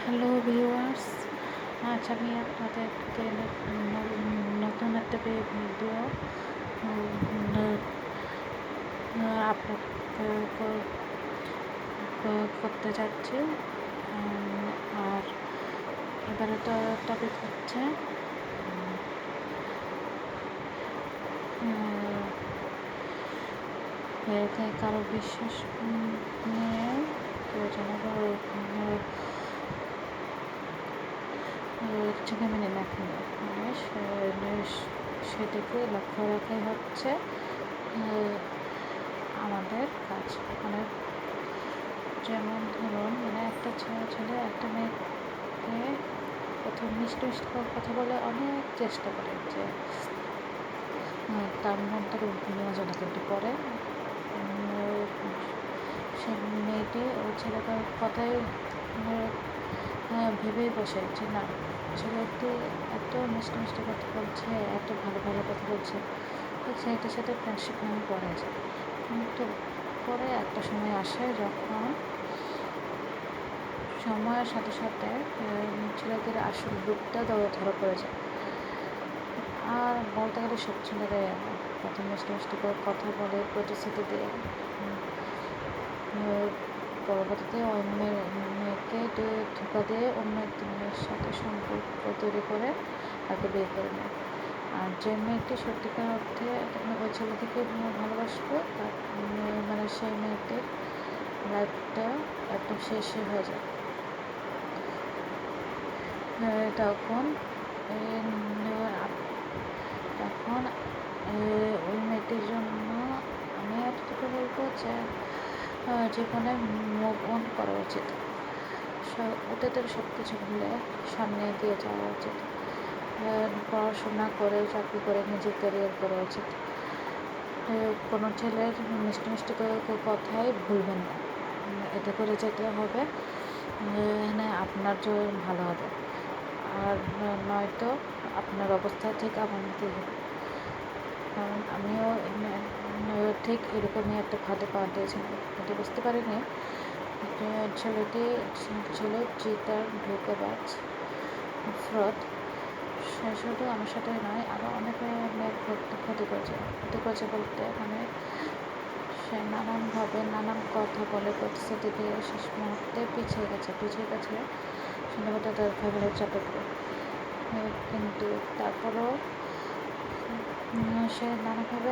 Hello viewers, আজ আমি আপনাদেরকে নতুন একটা ভিডিও আপলোড করতে যাচ্ছি। আর এবারে তো টপিক হচ্ছে কারো বিশ্বাস নিয়ে কেউ যেন চোখে মেনে না ফেলে, মানে সেটাকে লক্ষ্য রাখাই হচ্ছে আমাদের কাজ। মানে যেমন ধরুন, মানে একটা ছেলে একটা মেয়েকে প্রথম মিষ্টি মিষ্টি কথা বলে অনেক চেষ্টা করে যে তার মনটাকে নেওয়া যায় না, কিন্তু পরে সে মেয়েটি ও ছেলেটার কথাই ভেবেই বসে যে না, ছেলেটি এত মিষ্টি মিষ্টি কথা বলছে, এত ভালো ভালো কথা বলছে, ছেলেটার সাথে ফ্রেন্ডশিপ নামে করা যায়। কিন্তু পরে একটা সময় আসে যখন সময়ের সাথে সাথে ছেলেদের আসল রূপটা ধরা পড়ে যায়। আর বলতে গেলে সব ছেলেরাই প্রথম মিষ্টি মিষ্টি কথা বলে, প্রতিশ্রুতি দিয়ে, পরবর্তীতে অন্য মেয়েকে ধোঁকা দিয়ে অন্য একটি মেয়ের সাথে সম্পর্ক তৈরি করে তাকে বিয়ে করে নেয়। আর যে মেয়েটি সত্যিকার অর্থে ওই ছেলেটিকে ভালোবাসবে, মানে সেই মেয়েটির লাইফটা একদম শেষ হয়ে যায়। তখন ওই মেয়েটির জন্য আমি এতটুকু বলবো যে জীবনে মুভ অন করা উচিত। ওদের সব কিছু ভুলে সামনে এগিয়ে যাওয়া উচিত। পড়াশোনা করে, চাকরি করে নিজের ক্যারিয়ার করা উচিত। কোনো ছেলের মিষ্টি মিষ্টি কথাই ভুলবেন না, এতে করে যেতে হবে আপনার জন্য ভালো হবে। আর নয়তো আপনার অবস্থা ঠিক আমাদের হবে। কারণ আমিও ঠিক এরকমই একটা ফাঁদে পা দিয়েছিলাম, কিন্তু বুঝতে পারিনি ছেলেটি ছিল চিটার, ধোঁকাবাজ, ফ্রড। সে শুধু আমার সাথে নয়, আরও অনেক মেয়ের ক্ষতি করেছে বলতে, মানে সে নানানভাবে নানান কথা বলে, প্রতিশ্রুতি দিয়ে শেষ মুহূর্তে পিছিয়ে গেছে সম্ভবত তার ফ্যামিলির চাপে পড়ে। কিন্তু তারপরেও সে নানাভাবে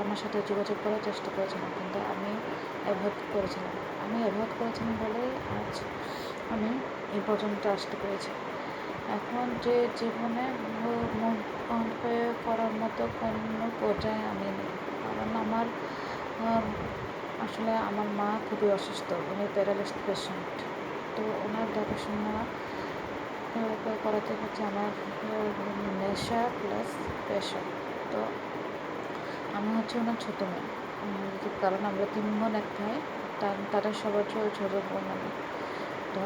আমার সাথে যোগাযোগ করার চেষ্টা করেছিলাম, কিন্তু আমি অ্যাভয়েড করেছিলাম বলেই আজ আমি এই পর্যন্ত আসতে পেরেছি। এখন যে জীবনে মুভ অন করার মতো কোনো পর্যায়ে আমি নেই, কারণ আসলে আমার মা খুবই অসুস্থ, উনি প্যারালাইসড পেশেন্ট। তো ওনার দেখাশোনা করাতে হচ্ছে আমার নেশা প্লাস পেশা। তো আমি হচ্ছে ওনার ছোটো মেয়ে, কারণ আমরা 3 বোন এক ভাই, তারা সবার ছোটো বোন আমি। তো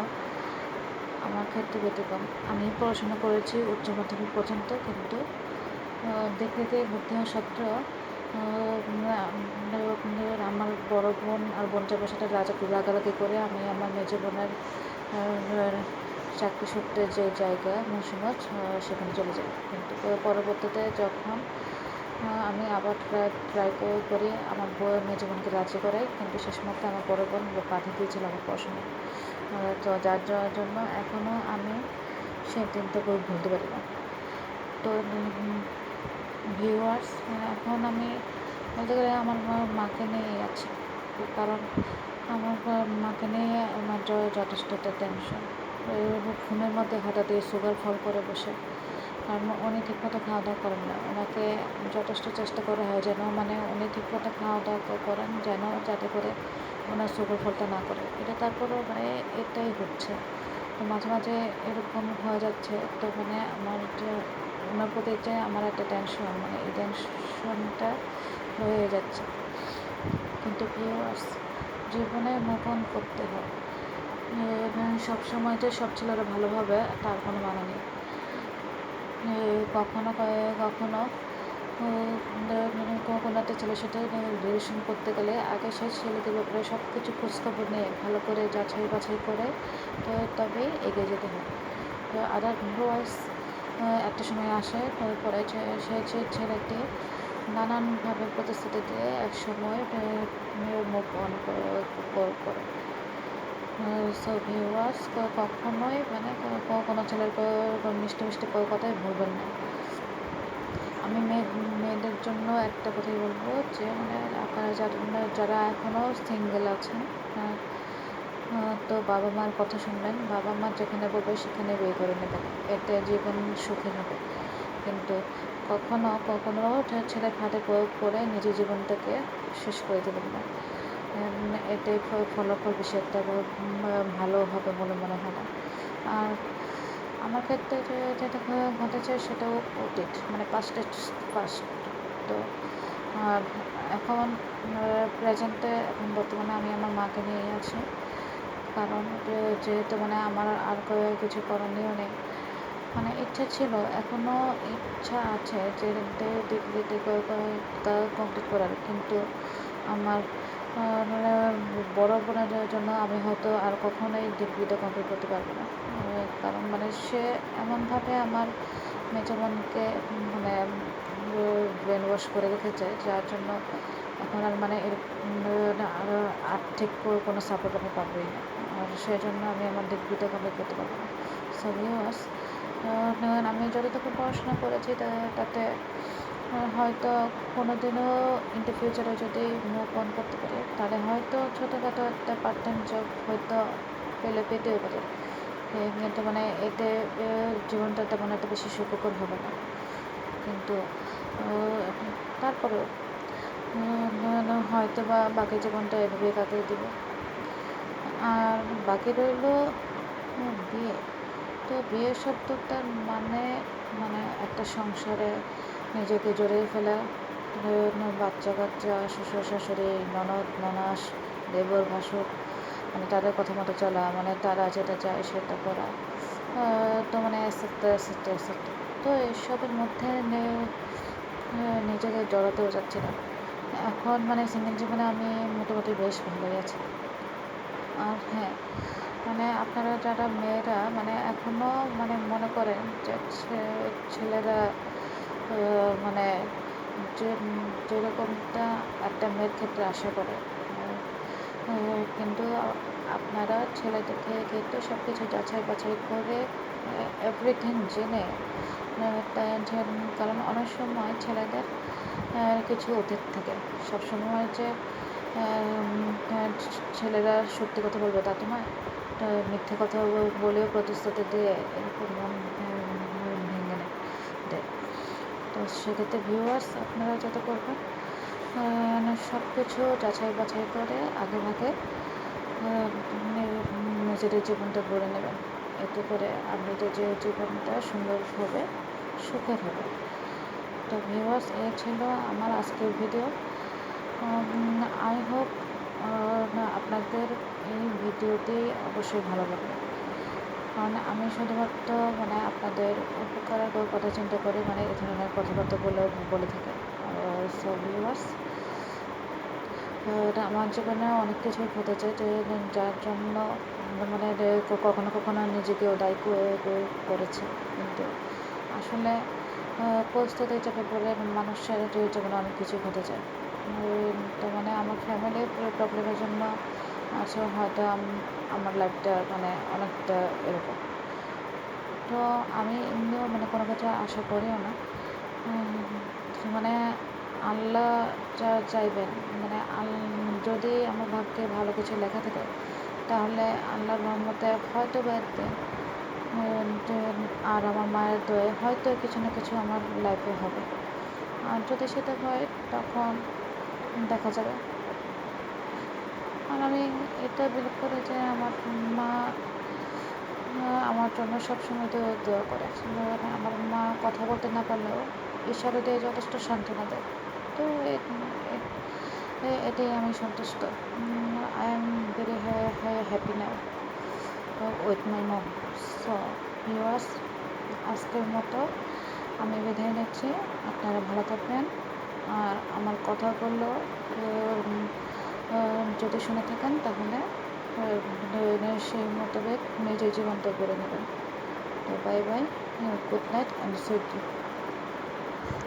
আমার ক্ষেত্রে ব্যতিক্রম, আমি পড়াশোনা করেছি উচ্চ মাধ্যমিক পর্যন্ত, কিন্তু দেখতে ভর্তি হওয়া সত্ত্বেও আমার বড় বোন আর বোন চাপার সাথে রাগারাগি করে আমি আমার মেজো বোনের চাকরি সূত্রে যে জায়গা মুন্সিগঞ্জ, সেখানে চলে যাই। কিন্তু পরবর্তীতে যখন আমি আবার ট্রাই করি আমার মেজো বোনকে রাজি করাই, কিন্তু শেষ মুহূর্তে আমার বড় বোন বাধা দিয়েছিল আমার পড়াশোনা। তো যার জন্য এখনও আমি সেই দিনটা ভুলতে পারি না। তো ভিউয়ার্স, এখন আমি বলতে গেলে আমার মাকে নিয়েই আছি, কারণ আমার মাকে নিয়ে আমার যথেষ্ট টেনশন। ঘুমের মধ্যে হঠাৎ সুগার ফল করে বসে, কারণ উনি ঠিকমতো খাওয়া দাওয়া করেন না। ওনাকে যথেষ্ট চেষ্টা করা হয় যেন, মানে উনি ঠিকমতো খাওয়া দাওয়া করেন যেন, যাতে করে ওনার সুগার ফলটা না করে। এটা তারপরেও মানে এটাই হচ্ছে। তো মাঝে মাঝে এরকম হয়ে যাচ্ছে, তো মানে আমার ওনার প্রতি যে আমার একটা টেনশন, মানে এই টেনশনটা হয়ে যাচ্ছে। কিন্তু ভিউয়ার্স, জীবনে মুভ অন করতে হয়। সবসময় যে সব ছেলেরা ভালোভাবে তার কোনো মানে নেই। কখনো কোনো একটা ছেলের সাথে রিলেশন করতে গেলে আগে সেই ছেলেদের ব্যাপারে সব কিছু খোঁজখবর নিয়ে ভালো করে যাচাই বাছাই করে তো তবেই এগিয়ে যেতে হয়। তো আদারওয়াইজ একটা সময় আসে পরে সে ছেলেটি নানানভাবে প্রতিশ্রুতি দিয়ে একসময় মুভ অন করে। সো ভিউয়ার্স কখনোই মানে কোনো ছেলের মিষ্টি মিষ্টি কথাই ভুলবেন না। আমি মেয়েদের জন্য একটা কথাই বলবো যে মানে আপনারা যারা এখনও সিঙ্গেল আছেন, তো বাবা মার কথা শুনবেন, বাবা মা যেখানে বলবে সেখানে বিয়ে করে নেবেন, এতে জীবন সুখী হবে। কিন্তু কখনো ছেলের হাতে প্রয়োগ করে নিজের জীবনটাকে শেষ করে দেবেন না। এতে ফলাফল বেশি একটা ভালো হবে বলে মনে হয় না। আর আমার ক্ষেত্রে যেটা ঘটেছে সেটাও অতীত, মানে পাস্ট। তো এখন প্রেজেন্টে এখন বর্তমানে আমি আমার মাকে নিয়েই আছি, কারণ যেহেতু মানে আমার আর কিছু করণীয় নেই। মানে ইচ্ছা ছিল, এখনও ইচ্ছা আছে যে ডিগ্রিতে কমপ্লিট করার, কিন্তু আমার মানে বড় বোনের জন্য আমি হয়তো আর কখনোই ডিগ্রিটা কমপ্লিট করতে পারবো না। কারণ মানে সে এমনভাবে আমার মেজো বোনকে মানে ব্রেন ওয়াশ করে রেখেছে, যার জন্য এখন আর মানে আর্থিক কোনো সাপোর্ট আমি পাবোই না। আর সেই জন্য আমি আমার ডিগ্রিটা কমপ্লিট করতে পারবো না। সো ভিউয়ার্স, আমি যতটুকু পড়াশোনা করেছি তাতে হয়তো কোনো দিনও ইন দ্য ফিউচারে যদি মুভ অন করতে পারি, তাহলে হয়তো ছোটোখাটো একটা পার্ট টাইম জব হয়তো পেতেও পারি। কিন্তু মানে এতে জীবনটা তেমন একটা বেশি সুখকর হবে না। কিন্তু তারপরেও হয়তো বা বাকি জীবনটা এভাবেই কাটিয়ে দিব। আর বাকি রইল বিয়ে। তো বিয়ে শব্দটার মানে মানে একটা সংসারে নিজেকে জড়িয়ে ফেলা, বাচ্চা কাচ্চা, শ্বশুর শাশুড়ি, ননদ ননাস, দেবর ভাসুর, মানে তাদের কথা মতো চলা, মানে তারা যেটা চায় সেটা করা, তো মানে এসেট্রা। তো এসবের মধ্যে নিজেকে জড়াতেও যাচ্ছি না। এখন মানে সিঙ্গেল জীবনে আমি মোটামুটি বেশ ভালোই আছি। আর হ্যাঁ, মানে আপনারা যারা মেয়েরা মানে এখনও মানে মনে করেন যে ছেলেরা মানে যেরকমটা একটা মেয়ের ক্ষেত্রে আশা করে, কিন্তু আপনারা ছেলেদেরকে কিন্তু সব কিছু যাচাই বাছাই করে এভরিথিং জেনে, কারণ অনেক সময় ছেলেদের কিছু অতীত থাকে। সবসময় যে ছেলেরা সত্যি কথা বলবে তা তো নয়, মিথ্যে কথা বলেও প্রতিশ্রুতি দিয়ে এরকম মন ভেঙে দেয়। তো সেক্ষেত্রে ভিউয়ার্স, আপনারা যাতে করবেন সব কিছু যাচাই বাছাই করে আগে ভাগে নিজেদের জীবনটা গড়ে নেবেন। এতে করে আপনাদের যে জীবনটা সুন্দর হবে, সুখের হবে। তো ভিউয়ার্স, এই ছিল আমার আজকের ভিডিও। আই হোপ আপনাদের এই ভিডিওটি অবশ্যই ভালো লাগবে, কারণ আমি শুধুমাত্র মানে আপনাদের উপকারের কথা চিন্তা করে মানে এই ধরনের কথাবার্তা বলে থাকি। সো ভিউয়ার্স, আমার জীবনে অনেক কিছুই ঘটেছে যার জন্য মানে কখনো নিজেকেও দায়ী করেছি, কিন্তু আসলে পরিস্থিতি চাপে পড়ে মানুষের জীবনে অনেক কিছু ঘটে যায়। তো মানে আমার ফ্যামিলির প্রবলেমের জন্য আছে হয়তো আমার লাইফটা মানে অনেকটা এরকম। তো আমি এমনিও মানে কোনো কিছু আশা করিও না। মানে আল্লাহ যা চাইবেন, মানে যদি আমার ভাগ্যে ভালো কিছু লেখা থাকে, তাহলে আল্লাহর রহমতে হয়তো বা একদিন আর আমার মায়ের দয়ে হয়তো কিছু না কিছু আমার লাইফে হবে। আর যদি সেটা হয় তখন দেখা যাবে। আর আমি এটা বিলিভ করি যে আমার মা আমার জন্য সবসময় তো দোয়া করে। আমার মা কথা বলতে না পারলেও ইশারা দিয়ে যথেষ্ট সান্ত্বনা দেয়। তো এটাই আমি সন্তুষ্ট। I am very happy now with my mom. So viewers, আজকের মতো আমি বিদায় নিচ্ছি। আপনারা ভালো থাকবেন। আর আমার কথাগুলো যদি শুনে থাকেন তাহলে সেই মোতাবেক নিজের জীবনটা গড়ে নেবেন। তো bye bye, good night and sweet dream.